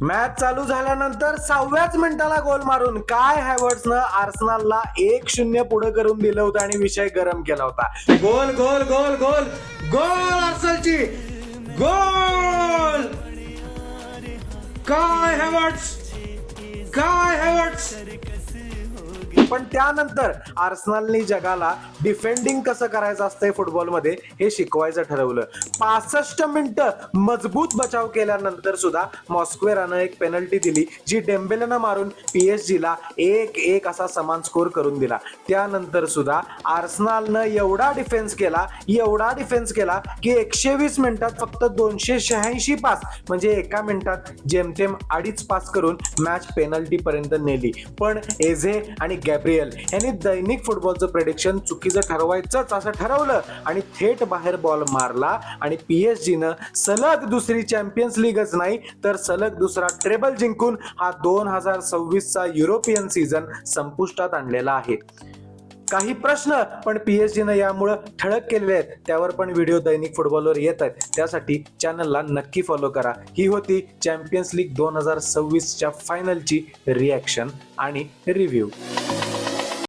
Match चालू झाल्यानंतर 6व्याच मिनिटाला गोल मारून काय हॅव्हर्ट्सनं आर्सेनलला 1-0 पुढे करून दिलं होतं आणि विषय गरम केला होता. गोल गोल गोल गोल गोल आर्सेनलची गोल. काय हॅव्हर्ट्स. पण त्यानंतर आर्सेनलने जगाला डिफेंडिंग कसं करायचं असतंय फुटबॉलमध्ये हे शिकवायचं ठरवलं. 65 मिनिटं मजबूत बचाव केल्यानंतर सुद्धा मॉस्क्वेरानं एक पेनल्टी दिली जी डेम्बेलेनं मारून PSG ला 1-1 असा समान स्कोर करून दिला. त्यानंतर सुद्धा आर्सेनलनं एवढा डिफेन्स केला की 120 मिनिटात फक्त 286 पास म्हणजे एका मिनिटात जेमतेम 2.5 पास करून मॅच पेनल्टी पर्यंत नेली. पण एझे आणि गॅब्रियल यांनी दैनिक फुटबॉलचं प्रेडिक्शन चुकीचं ठरवायचंच असं ठरवलं आणि थेट बाहेर बॉल मारला आणि PSG नं सलग दुसरी चॅम्पियन्स लीगच नाही तर सलग दुसरा ट्रेबल जिंकून हा 2026चा युरोपियन सीझन संपुष्टात आणलेला आहे. काही प्रश्न पण PSG नं यामुळं ठळक केलेले आहेत, त्यावर पण व्हिडिओ दैनिक फुटबॉलवर येत आहेत. त्यासाठी चॅनलला नक्की फॉलो करा. ही होती चॅम्पियन्स लीग 2026च्या फायनलची रिॲक्शन आणि रिव्ह्यू.